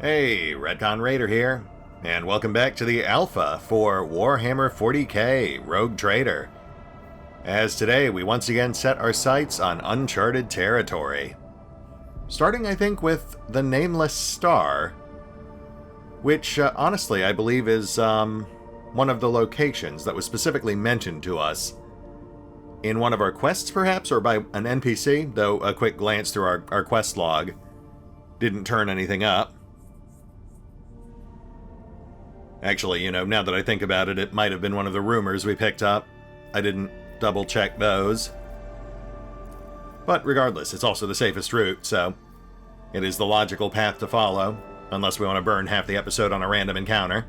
Hey, RetconRaider here, and welcome back to the alpha for Warhammer 40k Rogue Trader. As today we once again set our sights on uncharted territory. Starting, I think, with the Nameless Star, which honestly I believe is one of the locations that was specifically mentioned to us in one of our quests perhaps, or by an NPC, though a quick glance through our quest log didn't turn anything up. Actually, you know, now that I think about it, it might have been one of the rumors we picked up. I didn't double check those. But regardless, it's also the safest route, so it is the logical path to follow, unless we want to burn half the episode on a random encounter.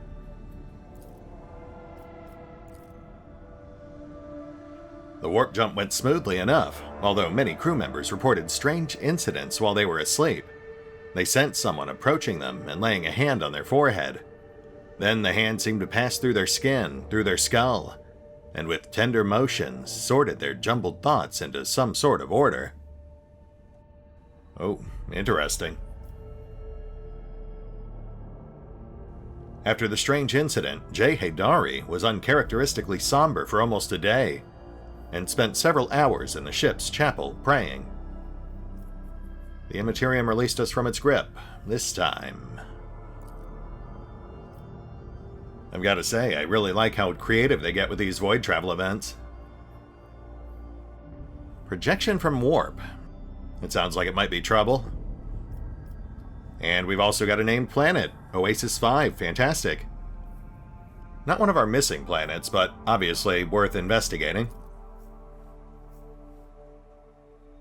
The warp jump went smoothly enough, although many crew members reported strange incidents while they were asleep. They sensed someone approaching them and laying a hand on their forehead. Then the hand seemed to pass through their skin, through their skull, and with tender motions sorted their jumbled thoughts into some sort of order. Oh, interesting. After the strange incident, Jay Haydari was uncharacteristically somber for almost a day, and spent several hours in the ship's chapel praying. The Immaterium released us from its grip, this time. I've got to say, I really like how creative they get with these void travel events. Projection from warp. It sounds like it might be trouble. And we've also got a named planet, Oasis 5, fantastic. Not one of our missing planets, but obviously worth investigating.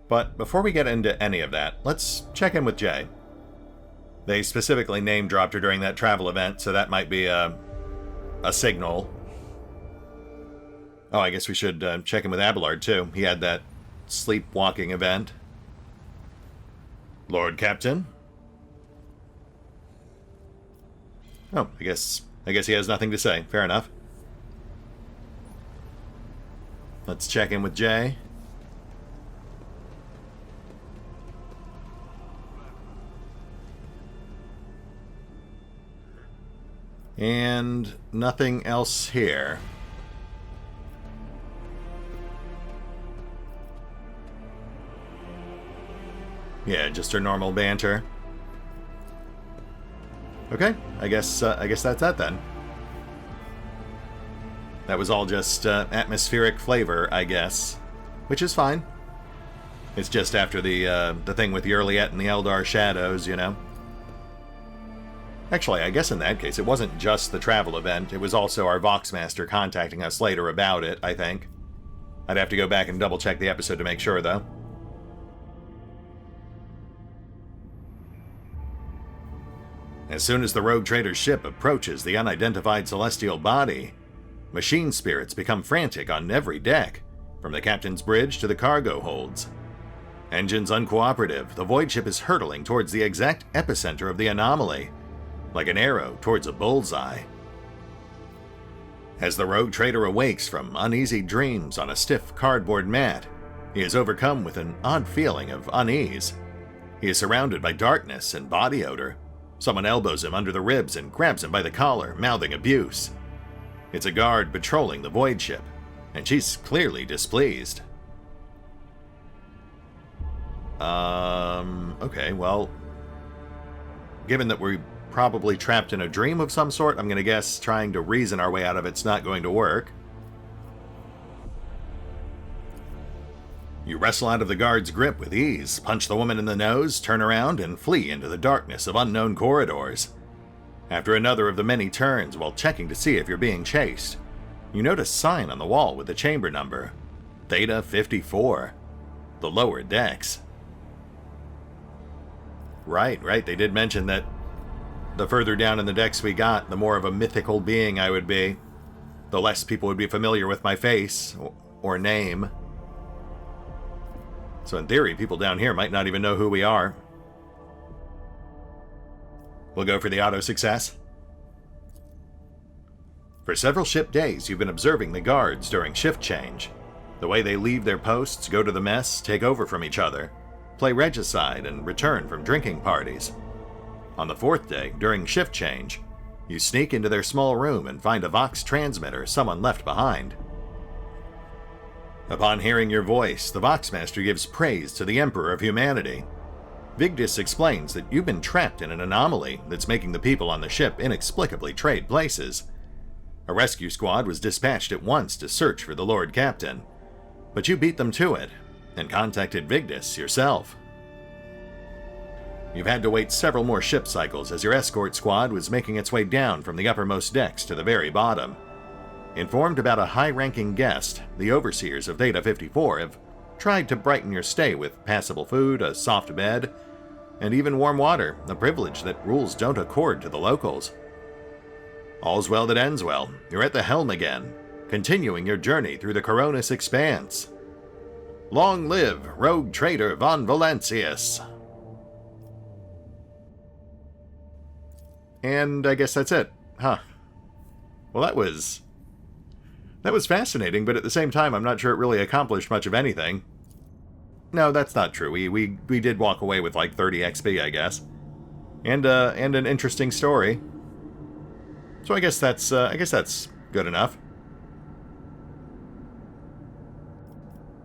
But before we get into any of that, let's check in with Jay. They specifically name-dropped her during that travel event, so that might be a signal. Oh, I guess we should check in with Abelard, too. He had that sleepwalking event. Lord Captain? Oh, I guess he has nothing to say. Fair enough. Let's check in with Jay. And nothing else here. Yeah, just her normal banter. Okay, I guess that's that then. That was all just atmospheric flavor, I guess, which is fine. It's just after the thing with the Urliet and the Eldar shadows, you know. Actually, I guess in that case, it wasn't just the travel event, it was also our Voxmaster contacting us later about it, I think. I'd have to go back and double-check the episode to make sure, though. As soon as the Rogue Trader's ship approaches the unidentified celestial body, machine spirits become frantic on every deck, from the captain's bridge to the cargo holds. Engines uncooperative, the void ship is hurtling towards the exact epicenter of the anomaly, like an arrow towards a bullseye. As the Rogue Trader awakes from uneasy dreams on a stiff cardboard mat, he is overcome with an odd feeling of unease. He is surrounded by darkness and body odor. Someone elbows him under the ribs and grabs him by the collar, mouthing abuse. It's a guard patrolling the void ship, and she's clearly displeased. Okay, well, given that we're probably trapped in a dream of some sort, I'm going to guess trying to reason our way out of it's not going to work. You wrestle out of the guard's grip with ease, punch the woman in the nose, turn around, and flee into the darkness of unknown corridors. After another of the many turns while checking to see if you're being chased, you notice a sign on the wall with the chamber number, Theta 54, the lower decks. Right, they did mention that the further down in the decks we got, the more of a mythical being I would be. The less people would be familiar with my face, or name. So in theory, people down here might not even know who we are. We'll go for the auto success. For several ship days, you've been observing the guards during shift change. The way they leave their posts, go to the mess, take over from each other, play regicide, and return from drinking parties. On the fourth day, during shift change, you sneak into their small room and find a Vox transmitter someone left behind. Upon hearing your voice, the Voxmaster gives praise to the Emperor of Humanity. Vigdis explains that you've been trapped in an anomaly that's making the people on the ship inexplicably trade places. A rescue squad was dispatched at once to search for the Lord Captain, but you beat them to it and contacted Vigdis yourself. You've had to wait several more ship cycles as your escort squad was making its way down from the uppermost decks to the very bottom. Informed about a high-ranking guest, the overseers of Theta 54 have tried to brighten your stay with passable food, a soft bed, and even warm water, a privilege that rules don't accord to the locals. All's well that ends well. You're at the helm again, continuing your journey through the Coronis Expanse. Long live Rogue Trader von Valancius! And I guess that's it. Huh. Well, that was fascinating, but at the same time, I'm not sure it really accomplished much of anything. No, that's not true. We did walk away with like 30 XP, I guess. And an interesting story. So I guess that's good enough.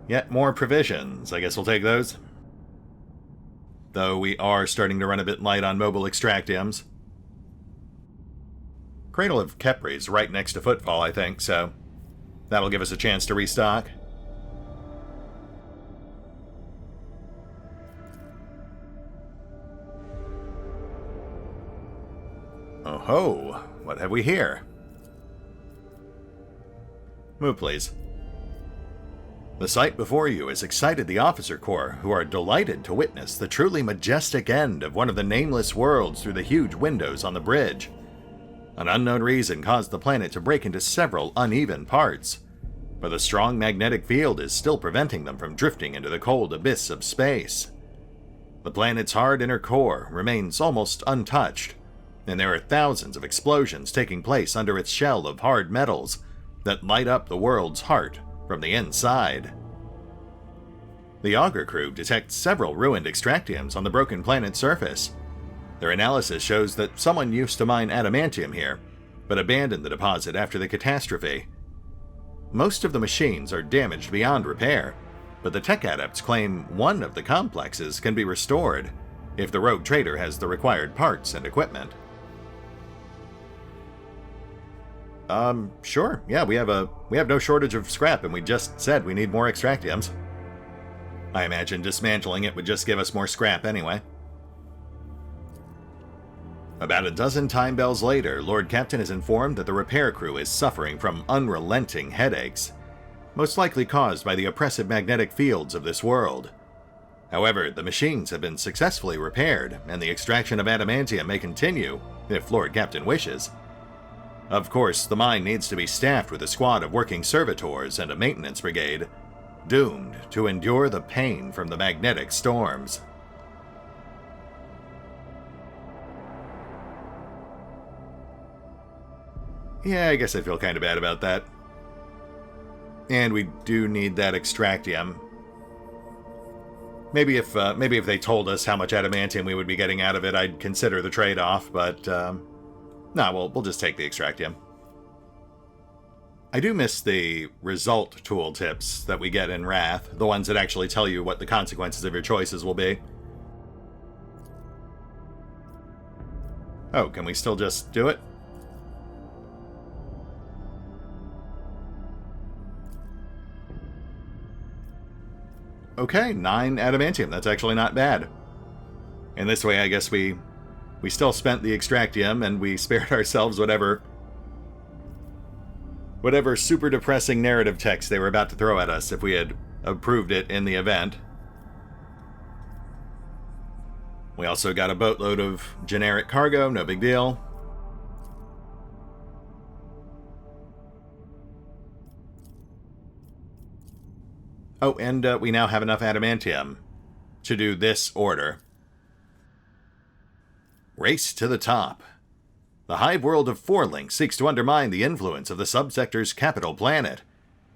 Yet more provisions. I guess we'll take those. Though we are starting to run a bit light on mobile extractiums. Cradle of Khepri's right next to Footfall, I think, so that'll give us a chance to restock. Oh ho! What have we here? Move, please. The sight before you has excited the Officer Corps, who are delighted to witness the truly majestic end of one of the nameless worlds through the huge windows on the bridge. An unknown reason caused the planet to break into several uneven parts, but the strong magnetic field is still preventing them from drifting into the cold abyss of space. The planet's hard inner core remains almost untouched, and there are thousands of explosions taking place under its shell of hard metals that light up the world's heart from the inside. The Augur crew detects several ruined extractiums on the broken planet's surface. Their analysis shows that someone used to mine adamantium here, but abandoned the deposit after the catastrophe. Most of the machines are damaged beyond repair, but the tech adepts claim one of the complexes can be restored if the rogue trader has the required parts and equipment. Sure. Yeah, we have no shortage of scrap, and we just said we need more extractiums. I imagine dismantling it would just give us more scrap anyway. About a dozen time bells later, Lord Captain is informed that the repair crew is suffering from unrelenting headaches, most likely caused by the oppressive magnetic fields of this world. However, the machines have been successfully repaired, and the extraction of adamantium may continue, if Lord Captain wishes. Of course, the mine needs to be staffed with a squad of working servitors and a maintenance brigade, doomed to endure the pain from the magnetic storms. Yeah, I guess I feel kind of bad about that. And we do need that extractium. Maybe if they told us how much adamantium we would be getting out of it, I'd consider the trade-off, but no, we'll just take the extractium. I do miss the result tooltips that we get in Wrath, the ones that actually tell you what the consequences of your choices will be. Oh, can we still just do it? Okay, 9 adamantium. That's actually not bad. And this way, I guess we still spent the extractium, and we spared ourselves whatever super depressing narrative text they were about to throw at us if we had approved it in the event. We also got a boatload of generic cargo, no big deal. Oh, and we now have enough adamantium to do this order. Race to the top. The hive world of Forlink seeks to undermine the influence of the subsector's capital planet.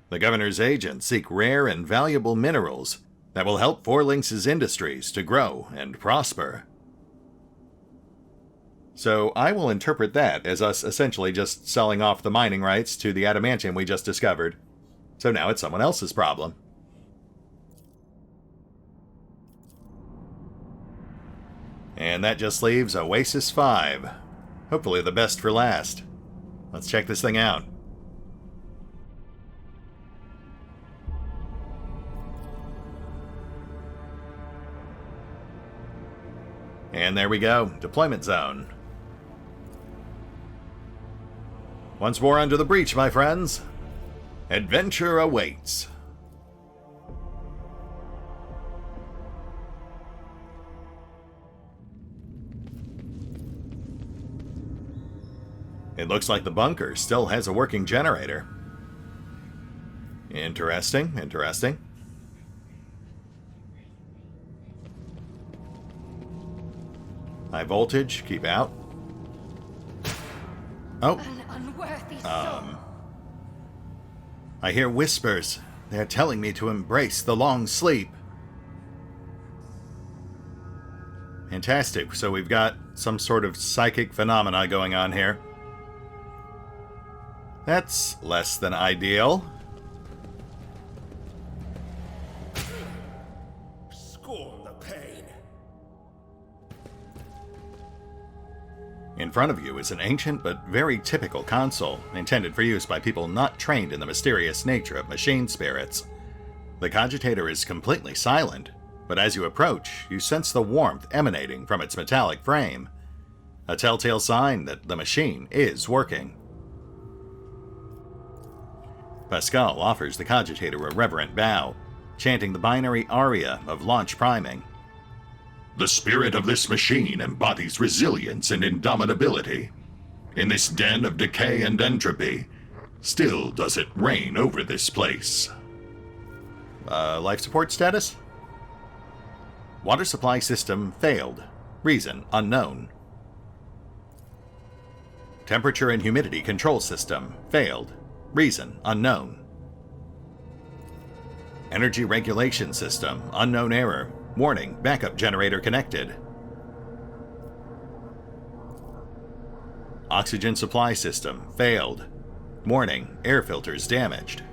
The governor's agents seek rare and valuable minerals that will help Forlink's industries to grow and prosper. So I will interpret that as us essentially just selling off the mining rights to the adamantium we just discovered. So now it's someone else's problem. And that just leaves Oasis 5. Hopefully the best for last. Let's check this thing out. And there we go, deployment zone. Once more under the breach, my friends. Adventure awaits. It looks like the bunker still has a working generator. Interesting, interesting. High voltage, keep out. Oh. An unworthy soul. I hear whispers. They're telling me to embrace the long sleep. Fantastic. So we've got some sort of psychic phenomena going on here. That's less than ideal. Scorn the pain. In front of you is an ancient but very typical console, intended for use by people not trained in the mysterious nature of machine spirits. The cogitator is completely silent, but as you approach, you sense the warmth emanating from its metallic frame, a telltale sign that the machine is working. Pascal offers the cogitator a reverent bow, chanting the binary aria of launch priming. The spirit of this machine embodies resilience and indomitability. In this den of decay and entropy, still does it reign over this place. Life support status? Water supply system failed. Reason unknown. Temperature and humidity control system failed. Reason unknown. Energy regulation system unknown error. Warning, backup generator connected. Oxygen supply system failed. Warning, air filters damaged.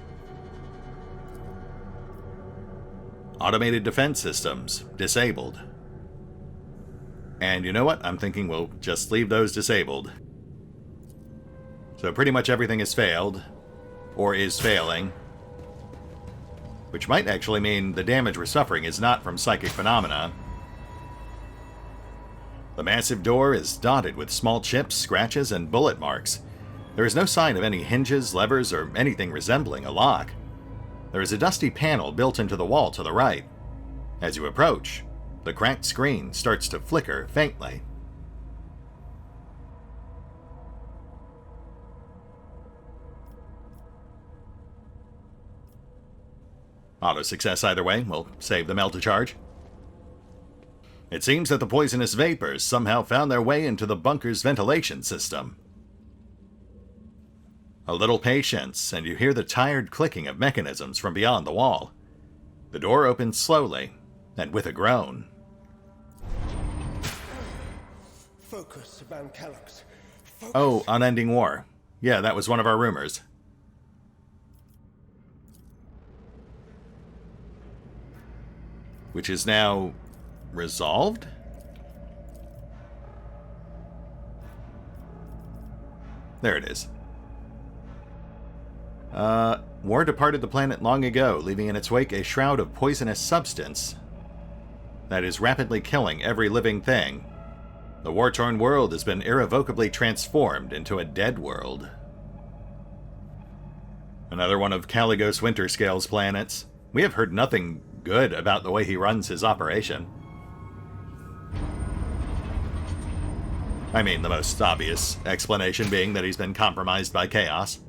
Automated defense systems disabled. And you know what? I'm thinking we'll just leave those disabled. So pretty much everything has failed. Or is failing. Which might actually mean the damage we're suffering is not from psychic phenomena. The massive door is dotted with small chips, scratches, and bullet marks. There is no sign of any hinges, levers, or anything resembling a lock. There is a dusty panel built into the wall to the right. As you approach, the cracked screen starts to flicker faintly. Auto success either way, we'll save the melt-to-charge. It seems that the poisonous vapors somehow found their way into the bunker's ventilation system. A little patience, and you hear the tired clicking of mechanisms from beyond the wall. The door opens slowly, and with a groan. Focus, Van Calyx. Focus. Oh, unending war. Yeah, that was one of our rumors. Which is now resolved? There it is. War departed the planet long ago, leaving in its wake a shroud of poisonous substance that is rapidly killing every living thing. The war-torn world has been irrevocably transformed into a dead world. Another one of Caligos Winterscale's planets. We have heard nothing good about the way he runs his operation. I mean, the most obvious explanation being that he's been compromised by chaos.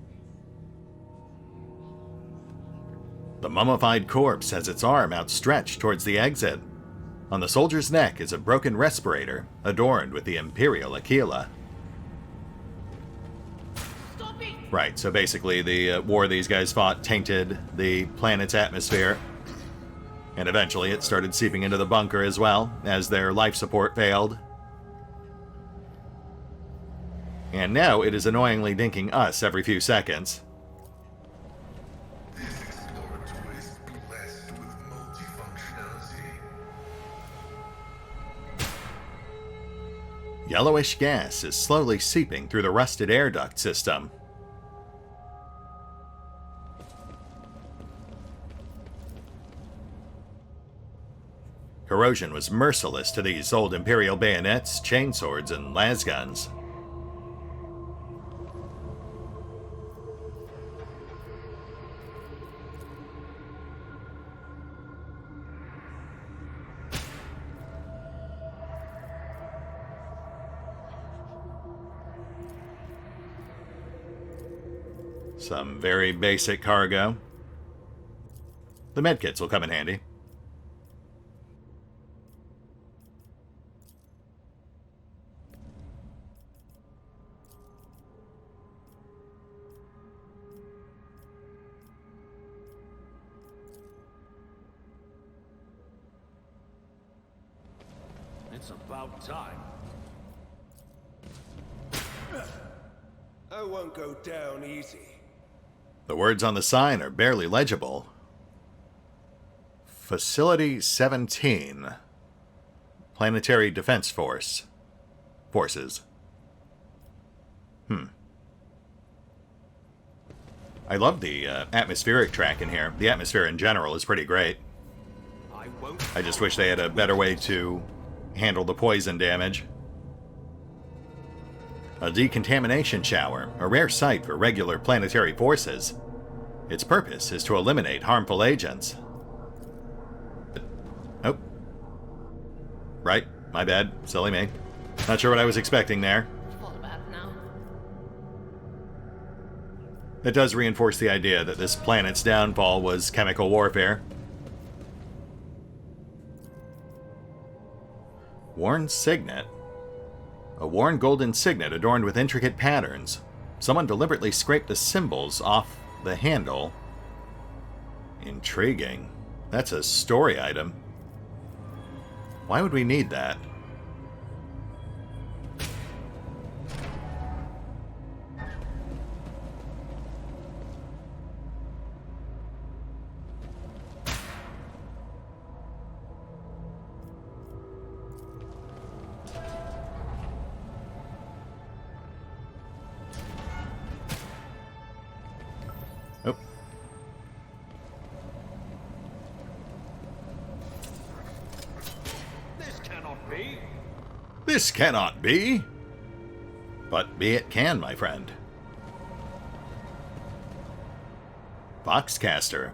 The mummified corpse has its arm outstretched towards the exit. On the soldier's neck is a broken respirator, adorned with the Imperial Aquila. Stop it! Right, so basically the war these guys fought tainted the planet's atmosphere. And eventually it started seeping into the bunker as well, as their life support failed. And now it is annoyingly dinking us every few seconds. This exploratory is blessed with multifunctionality. Yellowish gas is slowly seeping through the rusted air duct system. Corrosion was merciless to these old Imperial bayonets, chainswords, and lasguns. Some very basic cargo. The medkits will come in handy. It's about time. I won't go down easy. The words on the sign are barely legible. Facility 17. Planetary Defense Forces. I love the atmospheric track in here. The atmosphere in general is pretty great. I just wish they had a better way to handle the poison damage. A decontamination shower, a rare sight for regular planetary forces. Its purpose is to eliminate harmful agents. Oh. Right, my bad, silly me. Not sure what I was expecting there. Fall back now. It does reinforce the idea that this planet's downfall was chemical warfare. Worn signet. A worn golden signet adorned with intricate patterns. Someone deliberately scraped the symbols off the handle. Intriguing. That's a story item. Why would we need that? Oh. This cannot be. This cannot be. But be it can, my friend. Foxcaster.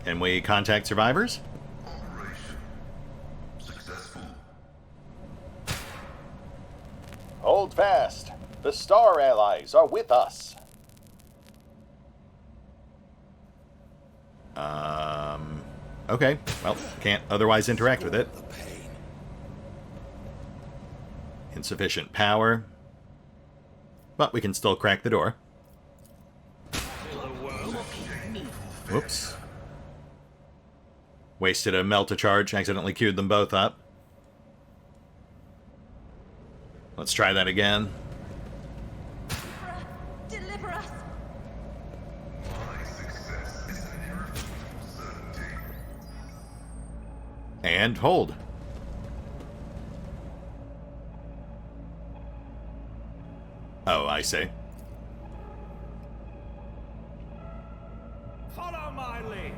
Can we contact survivors? Operation successful. Hold fast. The Star Allies are with us. Okay. Well, can't otherwise interact with it. The pain. Insufficient power. But we can still crack the door. Whoops. Wasted a melt-a-charge, accidentally queued them both up. Let's try that again. Deliver us! My success is an irrefutable certainty. And hold. Oh, I see. Follow my lead.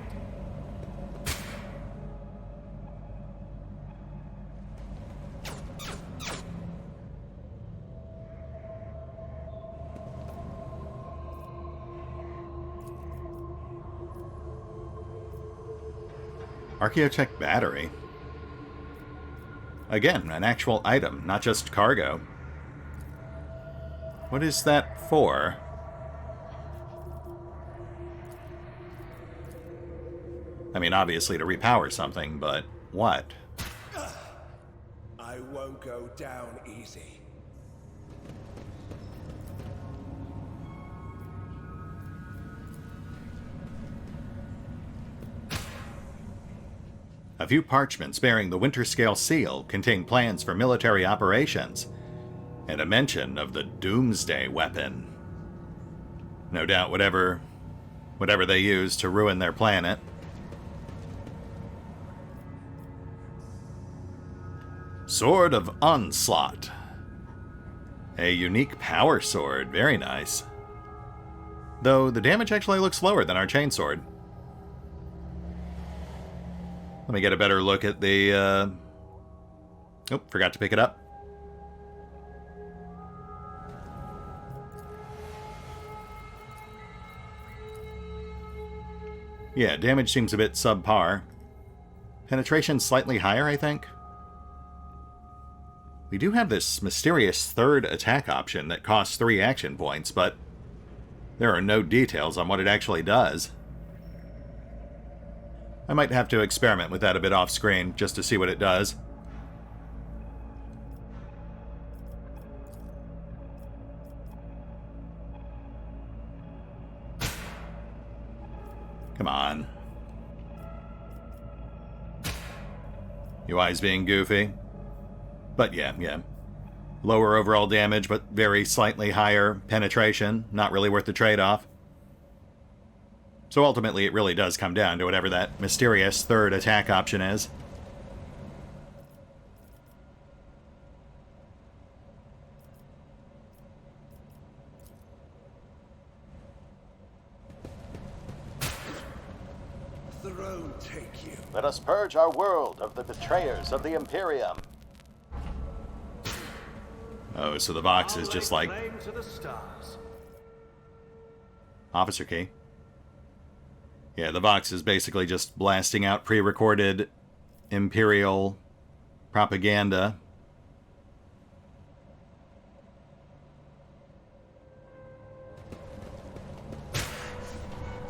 Archaeotech battery. Again, an actual item, not just cargo. What is that for? I mean, obviously to repower something, but what? I won't go down easy. A few parchments bearing the Winter Scale seal contain plans for military operations. And a mention of the Doomsday weapon. No doubt whatever they use to ruin their planet. Sword of Onslaught. A unique power sword. Very nice. Though the damage actually looks lower than our chainsword. Let me get a better look at the... Oh, forgot to pick it up. Yeah, damage seems a bit subpar. Penetration slightly higher, I think. We do have this mysterious third attack option that costs 3 action points, but there are no details on what it actually does. I might have to experiment with that a bit off-screen, just to see what it does. Come on. UI's being goofy. But yeah. Lower overall damage, but very slightly higher penetration. Not really worth the trade-off. So ultimately, it really does come down to whatever that mysterious third attack option is. Throne take you. Let us purge our world of the betrayers of the Imperium. Oh, so the box is just like... Claim to the stars. Officer key. Yeah, the box is basically just blasting out pre-recorded Imperial propaganda.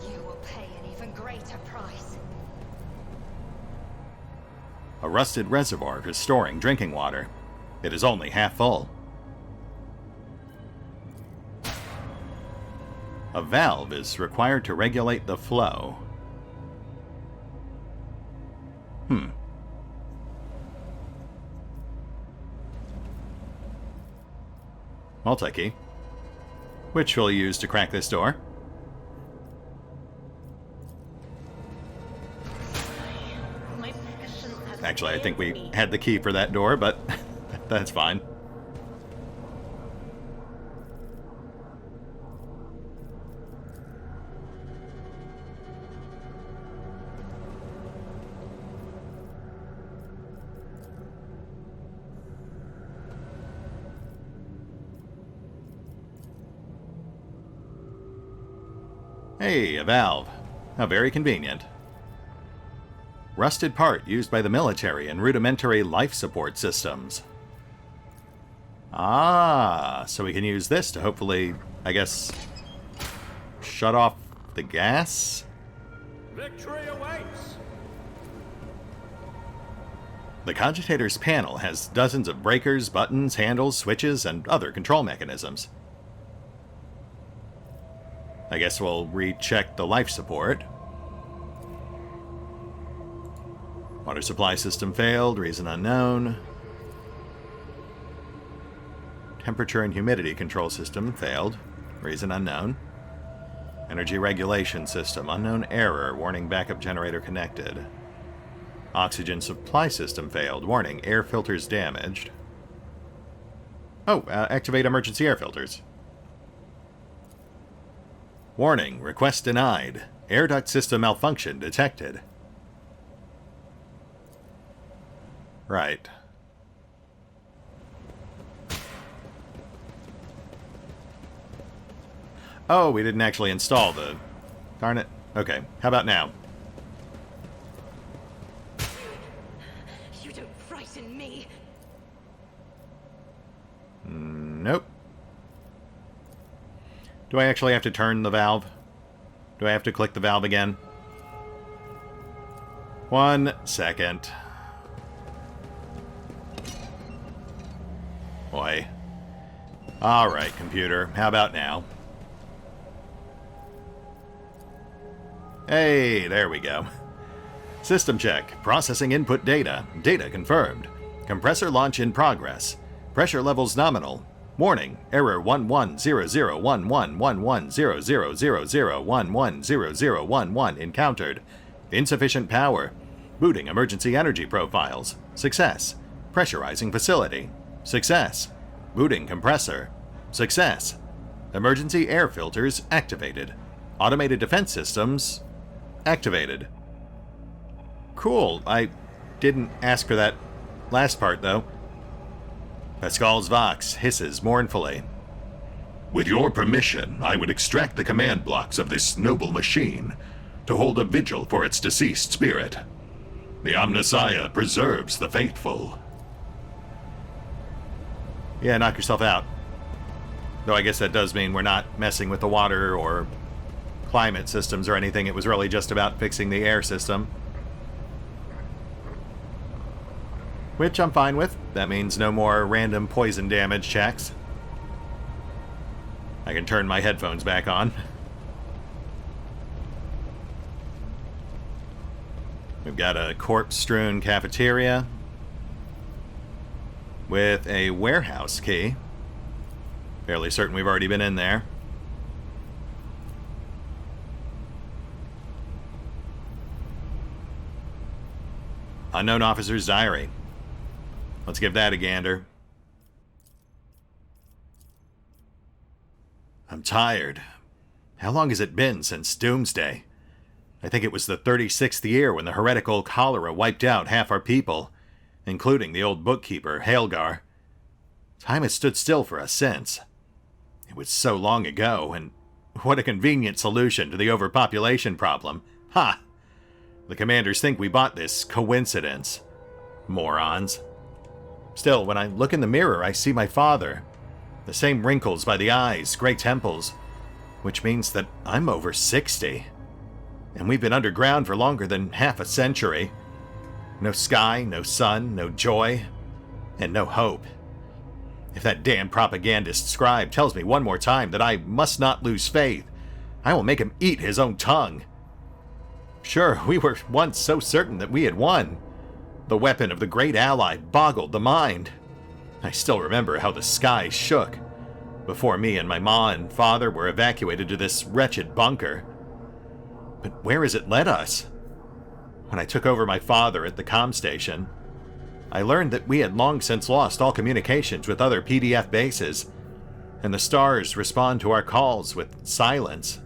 You will pay an even greater price. A rusted reservoir for storing drinking water. It is only half full. A valve is required to regulate the flow. Multi-key. Which we'll use to crack this door. My passion has Actually, I think we failed me. had the key for that door, but that's fine. Hey, a valve. How very convenient. Rusted part used by the military in rudimentary life support systems. Ah, so we can use this to hopefully, I guess, shut off the gas? Victory awaits. The Cogitator's panel has dozens of breakers, buttons, handles, switches, and other control mechanisms. I guess we'll recheck the life support. Water supply system failed, reason unknown. Temperature and humidity control system failed, reason unknown. Energy regulation system, unknown error, warning backup generator connected. Oxygen supply system failed, warning air filters damaged. Oh, activate emergency air filters. Warning, request denied. Air duct system malfunction detected. Right. Oh, we didn't actually install the... Darn it. Okay, how about now? You don't frighten me. Nope. Do I actually have to turn the valve? Do I have to click the valve again? 1 second. Boy. Alright, computer. How about now? Hey, there we go. System check. Processing input data. Data confirmed. Compressor launch in progress. Pressure levels nominal. Warning, error 110011110000110011 encountered. Insufficient power. Booting emergency energy profiles. Success. Pressurizing facility. Success. Booting compressor. Success. Emergency air filters activated. Automated defense systems activated. Cool. I didn't ask for that last part, though. Pascal's Vox hisses mournfully. With your permission, I would extract the command blocks of this noble machine to hold a vigil for its deceased spirit. The Omnissiah preserves the faithful. Yeah, knock yourself out. Though I guess that does mean we're not messing with the water or climate systems or anything. It was really just about fixing the air system. Which I'm fine with. That means no more random poison damage checks. I can turn my headphones back on. We've got a corpse-strewn cafeteria with a warehouse key. Fairly certain we've already been in there. Unknown officer's diary. Let's give that a gander. I'm tired. How long has it been since Doomsday? I think it was the 36th year when the heretical cholera wiped out half our people, including the old bookkeeper, Haelgar. Time has stood still for us since. It was so long ago, and what a convenient solution to the overpopulation problem. Ha! The commanders think we bought this coincidence. Morons. Still, when I look in the mirror, I see my father. The same wrinkles by the eyes, gray temples, which means that I'm over 60. And we've been underground for longer than half a century. No sky, no sun, no joy, and no hope. If that damn propagandist scribe tells me one more time that I must not lose faith, I will make him eat his own tongue. Sure, we were once so certain that we had won. The weapon of the great ally boggled the mind. I still remember how the sky shook before me and my ma and father were evacuated to this wretched bunker. But where has it led us? When I took over my father at the comm station, I learned that we had long since lost all communications with other PDF bases, and the stars respond to our calls with silence.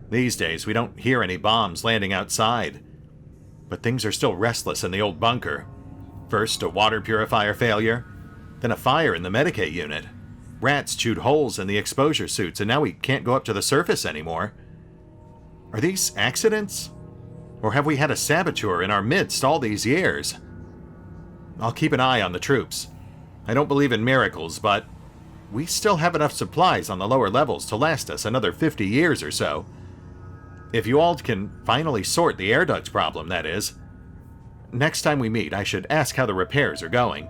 These days, we don't hear any bombs landing outside, but things are still restless in the old bunker. First, a water purifier failure, then a fire in the Medicaid unit. Rats chewed holes in the exposure suits, and now we can't go up to the surface anymore. Are these accidents? Or have we had a saboteur in our midst all these years? I'll keep an eye on the troops. I don't believe in miracles, but we still have enough supplies on the lower levels to last us another 50 years or so. If you all can finally sort the air duct problem, that is. Next time we meet, I should ask how the repairs are going.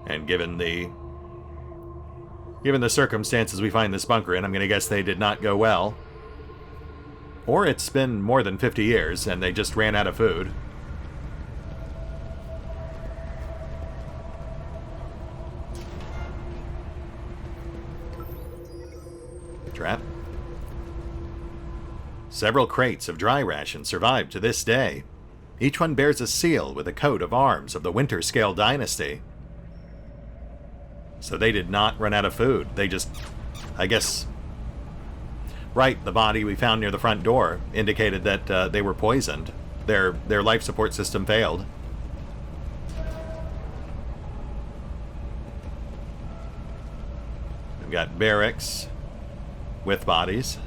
And given the circumstances we find this bunker in, I'm going to guess they did not go well. Or it's been more than 50 years and they just ran out of food. Trap. Several crates of dry rations survive to this day. Each one bears a seal with a coat of arms of the Winter Scale dynasty. So they did not run out of food. They just, I guess... Right, the body we found near the front door indicated that they were poisoned. Their life support system failed. We've got barracks with bodies.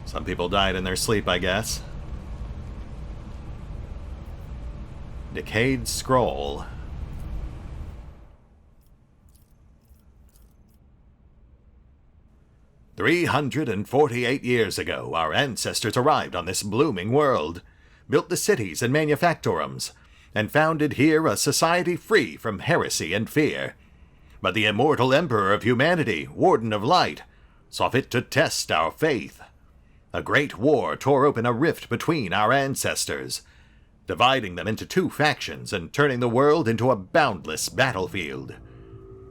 Some people died in their sleep, I guess. Decayed scroll. "348 years ago, our ancestors arrived on this blooming world, built the cities and manufactorums, and founded here a society free from heresy and fear. But the immortal emperor of humanity, Warden of Light, saw fit to test our faith. A great war tore open a rift between our ancestors. dividing them into two factions and turning the world into a boundless battlefield.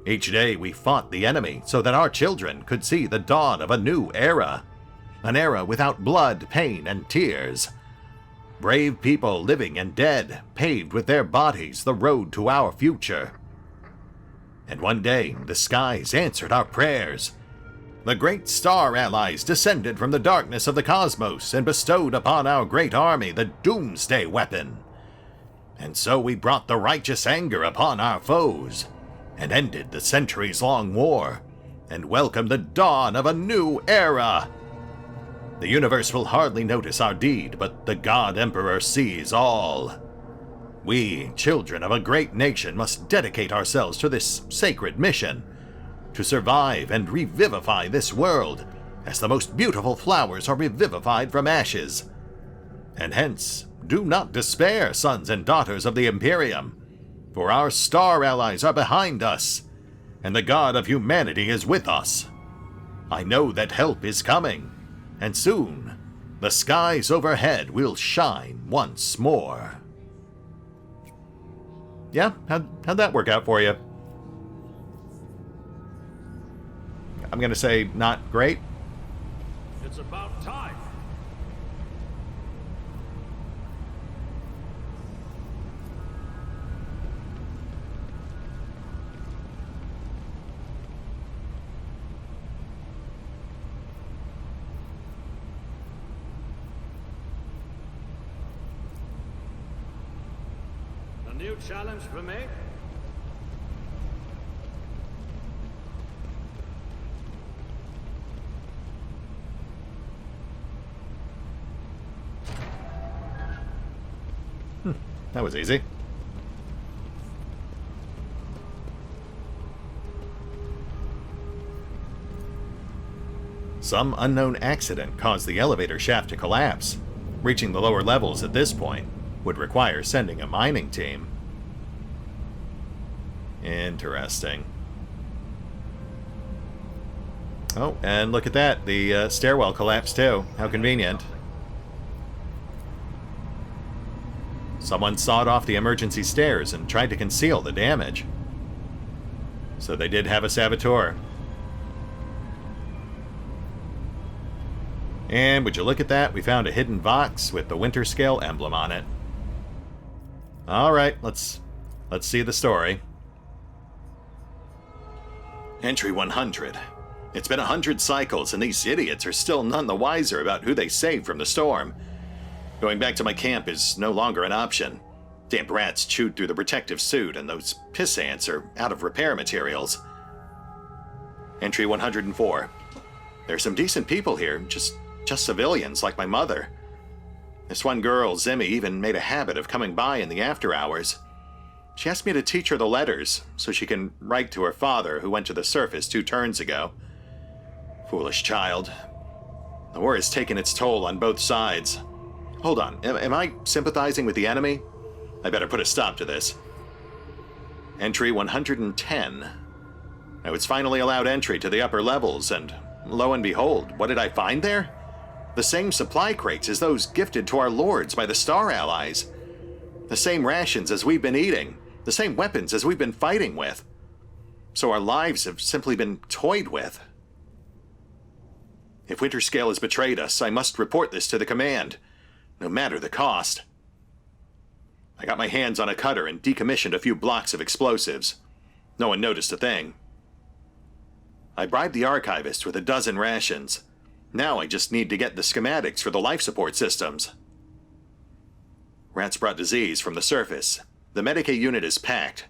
Each day we fought the enemy so that our children could see the dawn of a new era. An era without blood, pain, and tears. Brave people living and dead paved with their bodies the road to our future. And one day, the skies answered our prayers. The great star allies descended from the darkness of the cosmos and bestowed upon our great army the doomsday weapon. And so we brought the righteous anger upon our foes, and ended the centuries-long war, and welcomed the dawn of a new era. The universe will hardly notice our deed, but the God Emperor sees all. We, children of a great nation, must dedicate ourselves to this sacred mission, to survive and revivify this world, as the most beautiful flowers are revivified from ashes. And hence, do not despair, sons and daughters of the Imperium, for our star allies are behind us, and the God of humanity is with us. I know that help is coming, and soon, the skies overhead will shine once more. Yeah, how'd that work out for you? I'm gonna say not great. It's about time. A new challenge for me? That was easy. Some unknown accident caused the elevator shaft to collapse. Reaching the lower levels at this point would require sending a mining team. Interesting. Oh, and look at that. The stairwell collapsed too. How convenient. Someone sawed off the emergency stairs and tried to conceal the damage. So they did have a saboteur. And would you look at that, we found a hidden box with the Winter Scale emblem on it. Alright, let's see the story. Entry 100. It's been 100 cycles and these idiots are still none the wiser about who they saved from the storm. Going back to my camp is no longer an option. Damn rats chewed through the protective suit, and those piss ants are out of repair materials. Entry 104. There's some decent people here, just civilians like my mother. This one girl, Zimmy, even made a habit of coming by in the after hours. She asked me to teach her the letters, so she can write to her father, who went to the surface 2 turns ago. Foolish child. The war has taken its toll on both sides. Hold on, am I sympathizing with the enemy? I better put a stop to this. Entry 110. I was finally allowed entry to the upper levels, and lo and behold, what did I find there? The same supply crates as those gifted to our lords by the Star Allies. The same rations as we've been eating, the same weapons as we've been fighting with. So our lives have simply been toyed with. If Winterscale has betrayed us, I must report this to the command, no matter the cost. I got my hands on a cutter and decommissioned a few blocks of explosives. No one noticed a thing. I bribed the archivist with 12 rations. Now I just need to get the schematics for the life support systems. Rats brought disease from the surface. The Medicaid unit is packed.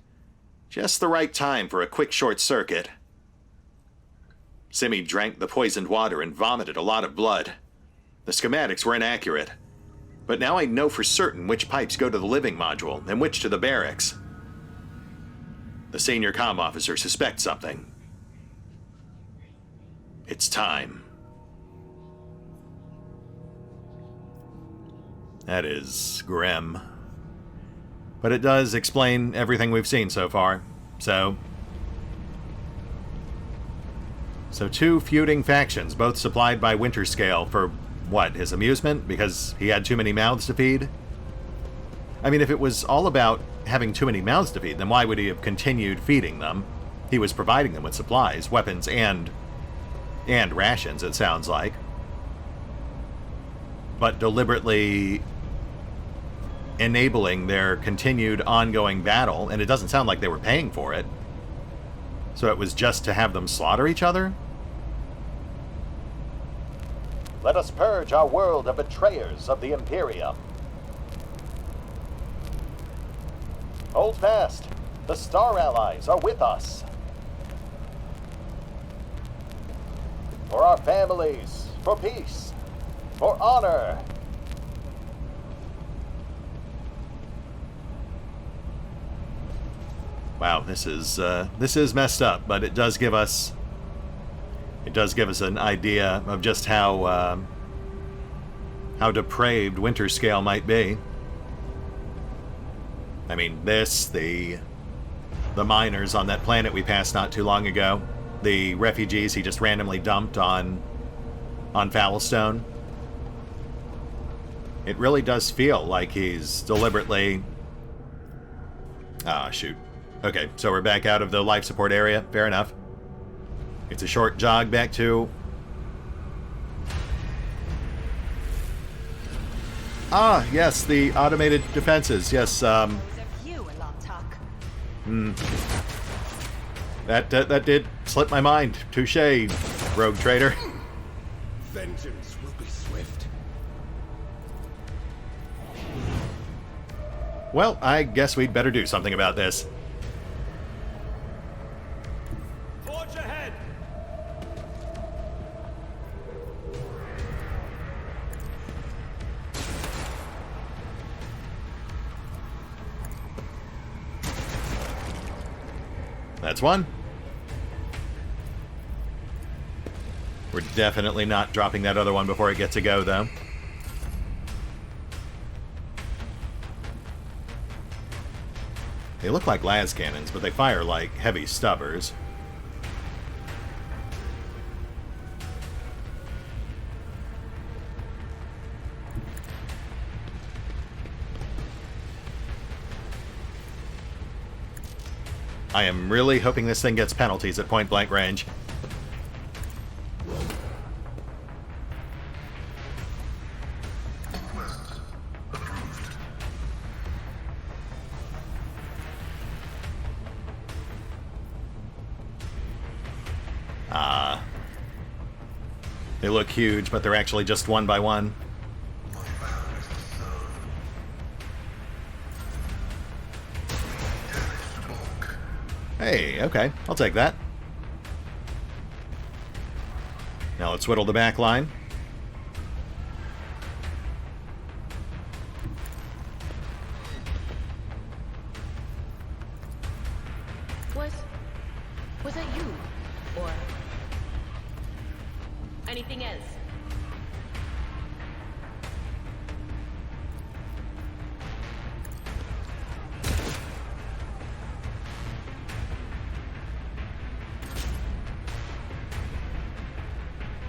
Just the right time for a quick short circuit. Simi drank the poisoned water and vomited a lot of blood. The schematics were inaccurate. But now I know for certain which pipes go to the living module and which to the barracks. The senior comm officer suspects something. It's time. That is grim. But it does explain everything we've seen so far. So 2 feuding factions, both supplied by Winterscale for what, his amusement? Because he had too many mouths to feed? I mean, if it was all about having too many mouths to feed, then why would he have continued feeding them? He was providing them with supplies, weapons, and rations, it sounds like. But deliberately enabling their continued ongoing battle, and it doesn't sound like they were paying for it. So it was just to have them slaughter each other? Let us purge our world of betrayers of the Imperium. Hold fast. The Star Allies are with us. For our families, for peace, for honor. Wow, this is messed up, but it does give us an idea of just how depraved Winterscale might be. I mean, the miners on that planet we passed not too long ago, the refugees he just randomly dumped on Foulstone. It really does feel like he's deliberately... Ah, shoot. Okay, so we're back out of the life support area. Fair enough. It's a short jog back to... Ah, yes, the automated defenses. Yes, That did slip my mind. Touché, rogue trader. Vengeance will be swift. Well, I guess we'd better do something about this. Forge ahead! That's one. We're definitely not dropping that other one before it gets a go, though. They look like las cannons, but they fire like heavy stubbers. I am really hoping this thing gets penalties at point-blank range. They look huge, but they're actually just one by one. Hey, okay, I'll take that. Now let's whittle the back line. Was that you? Or anything else?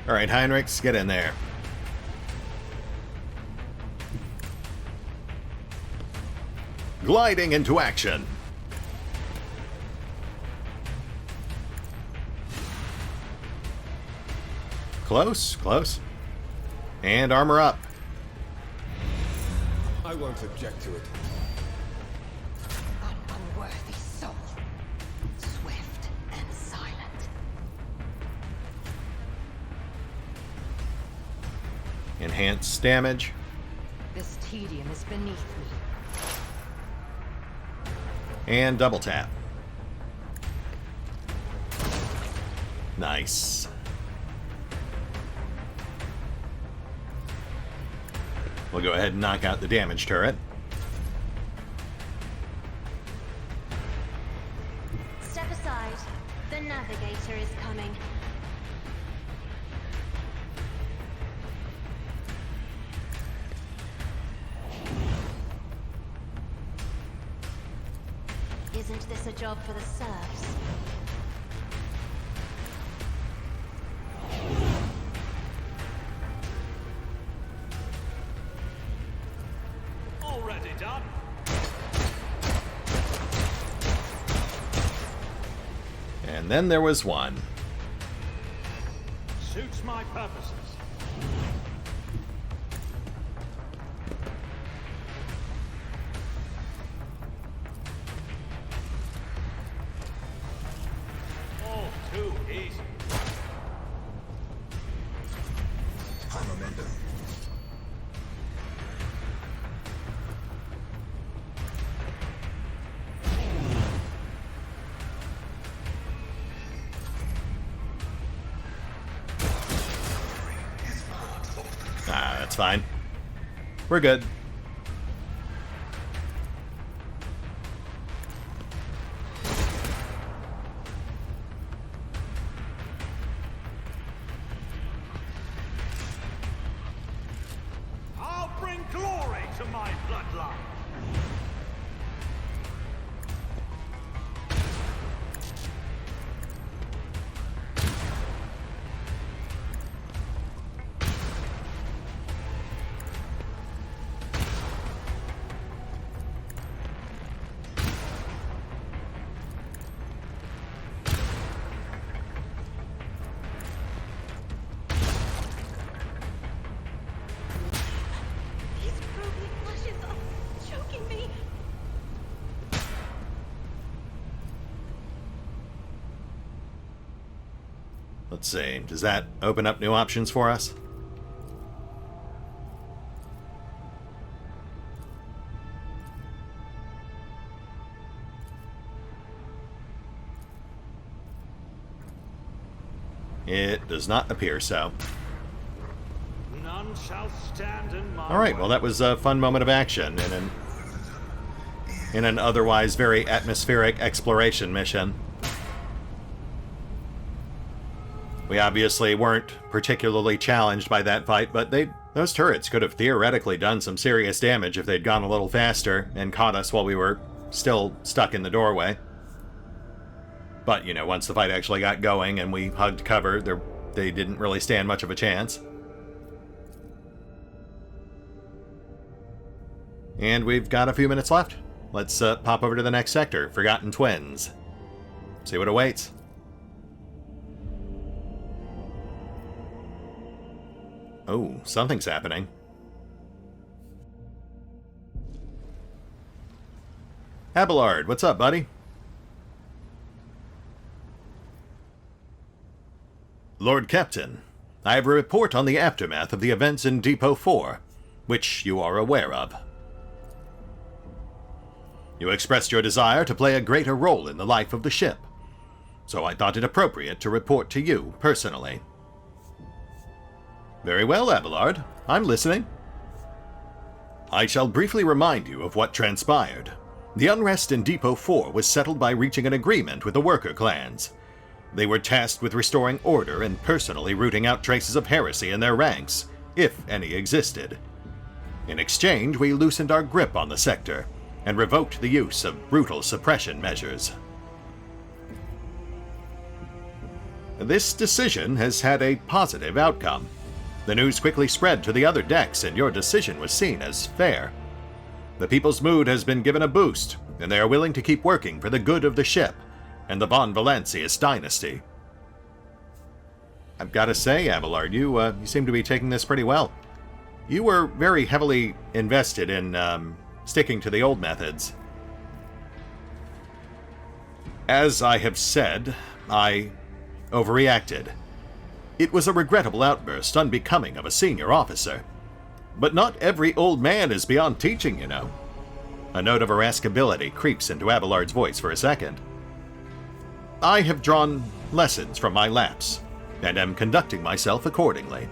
All right, Heinrichs, get in there. Gliding into action. Close, close. And armor up. I won't object to it. An unworthy soul. Swift and silent. Enhanced damage. This tedium is beneath me. And double tap. Nice. We'll go ahead and knock out the damage turret. Step aside. The navigator is coming. Isn't this a job for the serfs? Already done. And then there was one. Suits my purposes. All too easy. High momentum. Ah, that's fine. We're good. I'll bring glory to my bloodline. These probing flashes are choking me. Let's see. Does that open up new options for us? It does not appear so. None shall stand in my Alright, well that was a fun moment of action in an otherwise very atmospheric exploration mission. We obviously weren't particularly challenged by that fight, but those turrets could have theoretically done some serious damage if they'd gone a little faster and caught us while we were still stuck in the doorway. But, you know, once the fight actually got going and we hugged cover, they didn't really stand much of a chance. And we've got a few minutes left. Let's pop over to the next sector, Forgotten Twins. See what awaits. Oh, something's happening. Abelard, what's up, buddy? Lord Captain, I have a report on the aftermath of the events in Depot 4, which you are aware of. You expressed your desire to play a greater role in the life of the ship, so I thought it appropriate to report to you personally. Very well, Abelard. I'm listening. I shall briefly remind you of what transpired. The unrest in Depot 4 was settled by reaching an agreement with the worker clans. They were tasked with restoring order and personally rooting out traces of heresy in their ranks, if any existed. In exchange, we loosened our grip on the sector and revoked the use of brutal suppression measures. This decision has had a positive outcome. The news quickly spread to the other decks, and your decision was seen as fair. The people's mood has been given a boost, and they are willing to keep working for the good of the ship and the Von Valancius dynasty. I've got to say, Abelard, you seem to be taking this pretty well. You were very heavily invested in sticking to the old methods. As I have said, I overreacted. It was a regrettable outburst unbecoming of a senior officer. But not every old man is beyond teaching, you know. A note of irascibility creeps into Abelard's voice for a second. I have drawn lessons from my lapse, and am conducting myself accordingly.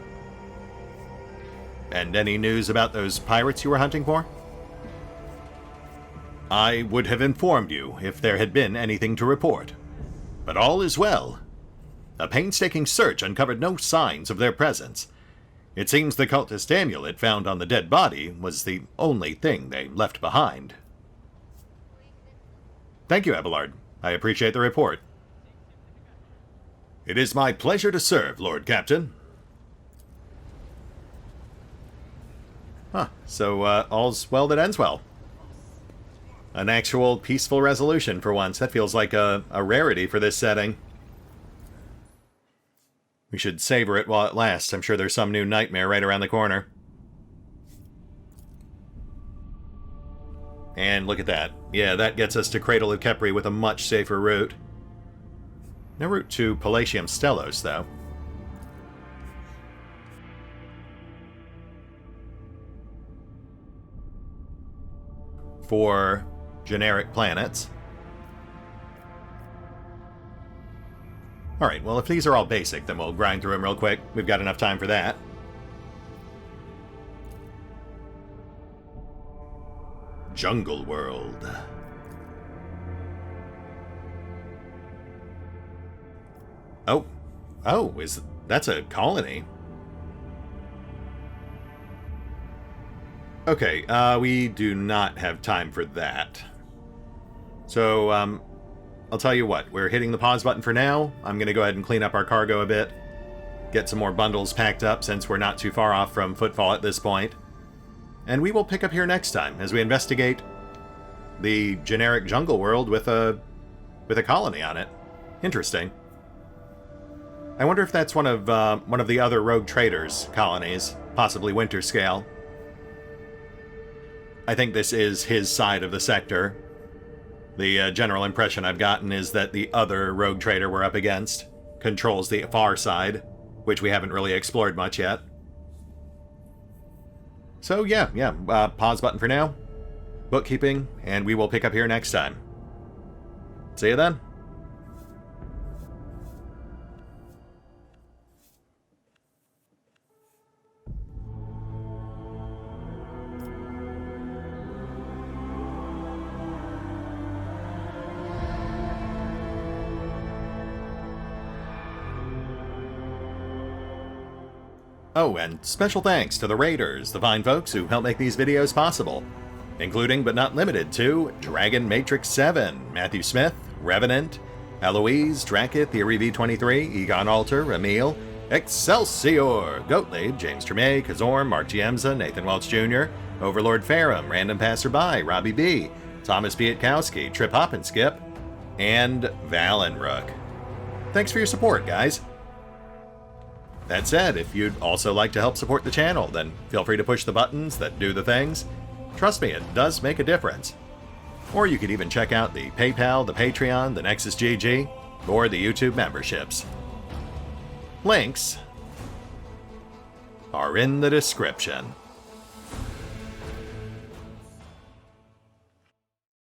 And any news about those pirates you were hunting for? I would have informed you if there had been anything to report. But all is well. A painstaking search uncovered no signs of their presence. It seems the cultist amulet found on the dead body was the only thing they left behind. Thank you, Abelard. I appreciate the report. It is my pleasure to serve, Lord Captain. So all's well that ends well. An actual peaceful resolution for once. That feels like a rarity for this setting. We should savor it while it lasts. I'm sure there's some new nightmare right around the corner. And look at that. Yeah, that gets us to Cradle of Kepri with a much safer route. No route to Palatium Stellos, though. For generic planets. Alright, well, if these are all basic, then we'll grind through them real quick. We've got enough time for that. Jungle World. Oh. Oh, that's a colony. Okay, we do not have time for that. So, I'll tell you what, we're hitting the pause button for now. I'm going to go ahead and clean up our cargo a bit. Get some more bundles packed up since we're not too far off from Footfall at this point. And we will pick up here next time as we investigate the generic jungle world with a colony on it. Interesting. I wonder if that's one of the other rogue traders' colonies, possibly Winterscale. I think this is his side of the sector. The general impression I've gotten is that the other rogue trader we're up against controls the far side, which we haven't really explored much yet. So yeah, pause button for now. Bookkeeping, and we will pick up here next time. See you then. Oh, and special thanks to the Raiders, the fine folks who help make these videos possible, including but not limited to Dragon Matrix 7, Mathew Smith, Revenant, Alois, Drakiith, V23, EgonAlter, Emile, Exsellsior, Gottlieb, James Trimmier, Kazorm, Mark Giemza, Nathan Welch Jr., OverlordPherom, RandomPassrby, RobbyB, Tomasz Piątkowski, Triphoppenskip, and Valinrook. Thanks for your support, guys. That said, if you'd also like to help support the channel, then feel free to push the buttons that do the things. Trust me, it does make a difference. Or you could even check out the PayPal, the Patreon, the Nexus GG, or the YouTube memberships. Links are in the description.